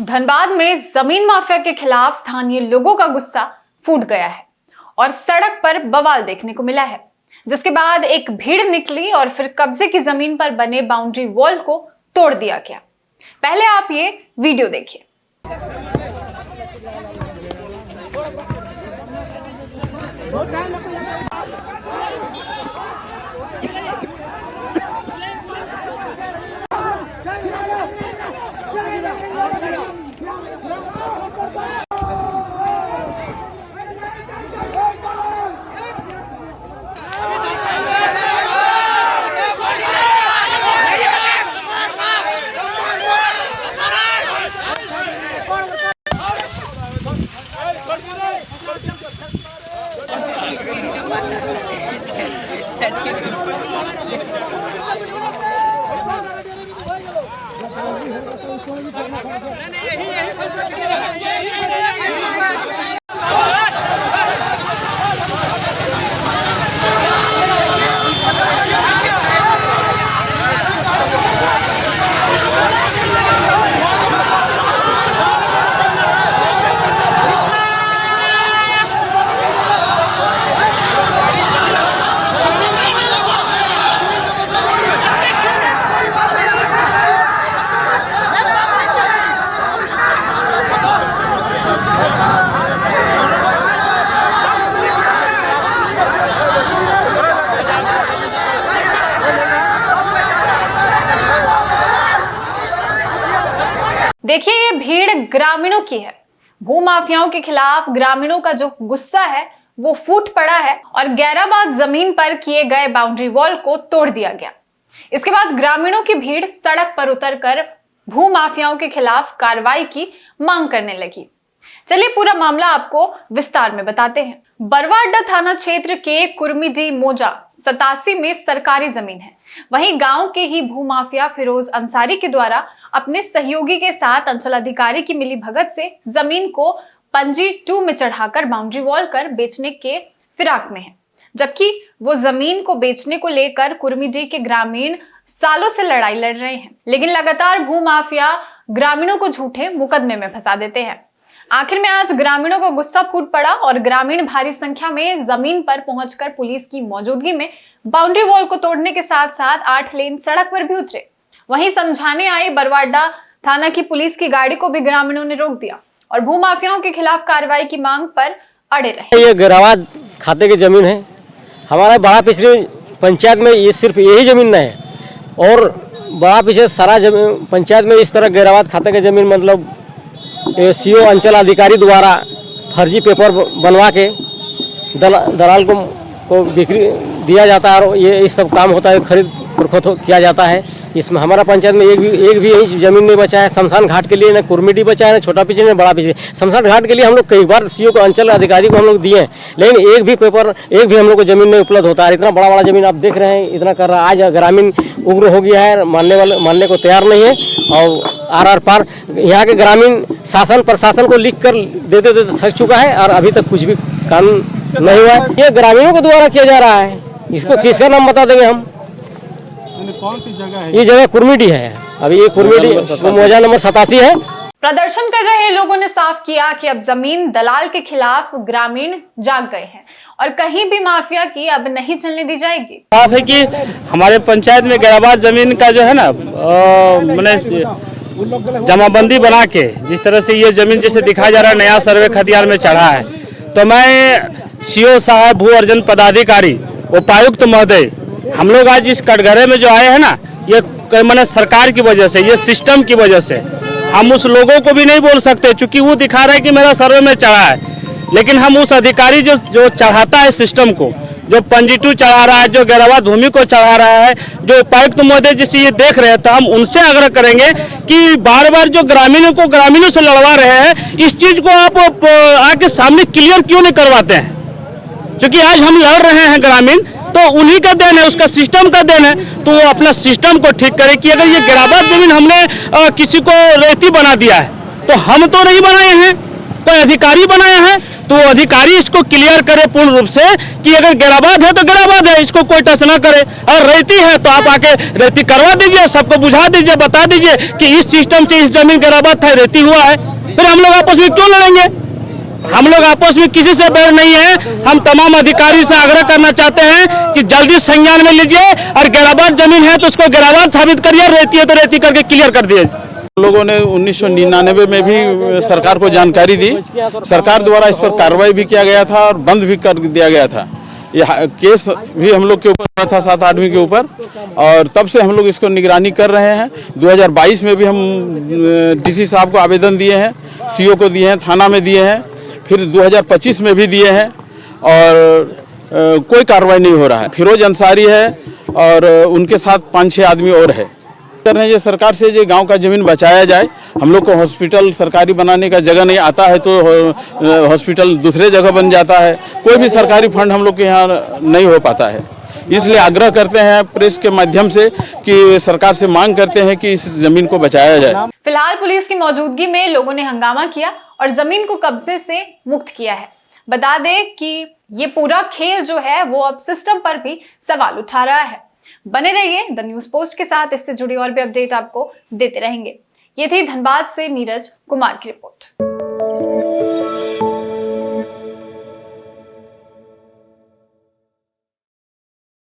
धनबाद में जमीन माफिया के खिलाफ स्थानीय लोगों का गुस्सा फूट गया है और सड़क पर बवाल देखने को मिला है, जिसके बाद एक भीड़ निकली और फिर कब्जे की जमीन पर बने बाउंड्री वॉल को तोड़ दिया गया। पहले आप ये वीडियो देखिए। देखिए, ये भीड़ ग्रामीणों की है। भूमाफियाओं के खिलाफ ग्रामीणों का जो गुस्सा है वो फूट पड़ा है और गैराबाद जमीन पर किए गए बाउंड्री वॉल को तोड़ दिया गया। इसके बाद ग्रामीणों की भीड़ सड़क पर उतरकर भूमाफियाओं के खिलाफ कार्रवाई की मांग करने लगी। चलिए पूरा मामला आपको विस्तार में बताते हैं। बरवाडा थाना क्षेत्र के कुर्मीडी मोजा 87 में सरकारी जमीन है। वहीं गांव के ही भूमाफिया फिरोज अंसारी के द्वारा अपने सहयोगी के साथ अंचल अधिकारी की मिली भगत से जमीन को पंजी 2 में चढ़ाकर बाउंड्री वॉल कर बेचने के फिराक में है, जबकि वो जमीन को बेचने को लेकर कुर्मीडी के ग्रामीण सालों से लड़ाई लड़ रहे हैं, लेकिन लगातार भूमाफिया ग्रामीणों को झूठे मुकदमे में फंसा देते हैं। आखिर में आज ग्रामीणों को गुस्सा फूट पड़ा और ग्रामीण भारी संख्या में जमीन पर पहुंचकर पुलिस की मौजूदगी में बाउंड्री वॉल को तोड़ने के साथ साथ 8 लेन सड़क पर भी उतरे। वहीं समझाने आई बरवाडा थाना की पुलिस की गाड़ी को भी ग्रामीणों ने रोक दिया और भूमाफियाओं के खिलाफ कार्रवाई की मांग पर अड़े रहे। ये गैराबाद खाते की जमीन है हमारा। बड़ा पिछले पंचायत में ये सिर्फ यही जमीन नहीं है और बड़ा पीछे सारा पंचायत में इस तरह गैराबाद खाते की जमीन मतलब सीओ अंचल अधिकारी द्वारा फर्जी पेपर बनवा के दलाल को बिक्री दिया जाता है और ये इस सब काम होता है, खरीद फरोख्त किया जाता है। इसमें हमारा पंचायत में एक भी यही जमीन नहीं बचा है। शमशान घाट के लिए न कुर्मीडी बचा है, न छोटा पीछे न बड़ा पीछे। शमशान घाट के लिए हम लोग कई बार सीओ को अंचल अधिकारी को हम लोग दिए हैं, लेकिन एक भी हम लोग को जमीन नहीं उपलब्ध होता है। इतना बड़ा जमीन आप देख रहे हैं, इतना कर रहा है। आज ग्रामीण उग्र हो गया है, मानने को तैयार नहीं है और आर पार यहाँ के ग्रामीण शासन प्रशासन को लिख कर देते थक चुका है और अभी तक कुछ भी काम नहीं हुआ है। ये ग्रामीणों के द्वारा किया जा रहा है। इसको किसका नाम बता देंगे हम? कौन सी जगह है? ये जगह कुर्मीडी है। अभी ये कुर्मीडी मोजा नंबर 87 है। प्रदर्शन कर रहे लोगों ने साफ किया कि अब जमीन दलाल के खिलाफ ग्रामीण जाग गए हैं और कहीं भी माफिया की अब नहीं चलने दी जाएगी। साफ है कि हमारे पंचायत में गैराबाद जमीन का जो है ना मैंने जमाबंदी बना के जिस तरह से ये जमीन जैसे दिखाया जा रहा है नया सर्वे खतियान में चढ़ा है, तो मैं सीओ साहब भू अर्जन पदाधिकारी उपायुक्त महोदय हम लोग आज इस कटघरे में जो आए हैं ना, ये मैंने सरकार की वजह से, ये सिस्टम की वजह से। हम उस लोगों को भी नहीं बोल सकते क्योंकि वो दिखा रहा है कि मेरा सर्वे में चढ़ा है, लेकिन हम उस अधिकारी जो चढ़ाता है सिस्टम को, जो पंजी 2 चढ़ा रहा है, जो गैराबाद भूमि को चढ़ा रहा है, जो उपायुक्त महोदय जिसे ये देख रहे हैं, तो हम उनसे आग्रह करेंगे कि बार बार जो ग्रामीणों से लड़वा रहे हैं, इस चीज को आप आके सामने क्लियर क्यों नहीं करवाते हैं? क्योंकि आज हम लड़ रहे हैं ग्रामीण, तो उन्हीं का देन है, उसका सिस्टम का देन है। तो वो अपना सिस्टम को ठीक करे कि अगर ये गिराबाद जमीन हमने किसी को रेती बना दिया है तो हम तो नहीं बनाए हैं, कोई अधिकारी बनाया है, तो वो अधिकारी इसको क्लियर करे पूर्ण रूप से कि अगर गिराबाद है तो गिराबाद है, इसको कोई टच ना करे। और रेती है तो आप आके रेती करवा दीजिए, सबको बुझा दीजिए, बता दीजिए कि इस सिस्टम से इस जमीन गिराबाद था, रेती हुआ है। फिर हम लोग आपस में क्यों लड़ेंगे? हम लोग आपस में किसी से बैर नहीं है। हम तमाम अधिकारी से आग्रह करना चाहते हैं कि जल्दी संज्ञान में लीजिए और गिराबाद जमीन है तो उसको गिराबाद साबित करिए, रेती है तो रेती करके क्लियर कर दिए। लोगों ने 1999 में भी सरकार को जानकारी दी, सरकार द्वारा इस पर कार्रवाई भी किया गया था और बंद भी कर दिया गया था। यह केस भी हम लोग के ऊपर था, 7 आदमी के ऊपर, और तब से हम लोग इसको निगरानी कर रहे हैं। 2022 में भी हम डीसी साहब को आवेदन दिए हैं, सीओ को दिए हैं, थाना में दिए हैं, फिर 2025 में भी दिए हैं और कोई कार्रवाई नहीं हो रहा है। फिरोज अंसारी है और उनके साथ 5-6 आदमी और है। कर रहे हैं सरकार से जो गांव का जमीन बचाया जाए। हम लोग को हॉस्पिटल सरकारी बनाने का जगह नहीं आता है तो हॉस्पिटल दूसरे जगह बन जाता है, कोई भी सरकारी फंड हम लोग के यहाँ नहीं हो पाता है। इसलिए आग्रह करते हैं प्रेस के माध्यम से कि सरकार से मांग करते हैं कि इस जमीन को बचाया जाए। फिलहाल पुलिस की मौजूदगी में लोगों ने हंगामा किया और जमीन को कब्जे से मुक्त किया है। बता दें कि ये पूरा खेल जो है वो अब सिस्टम पर भी सवाल उठा रहा है। बने रहिए द न्यूज पोस्ट के साथ, इससे जुड़ी और भी अपडेट आपको देते रहेंगे। ये थी धनबाद से नीरज कुमार की रिपोर्ट।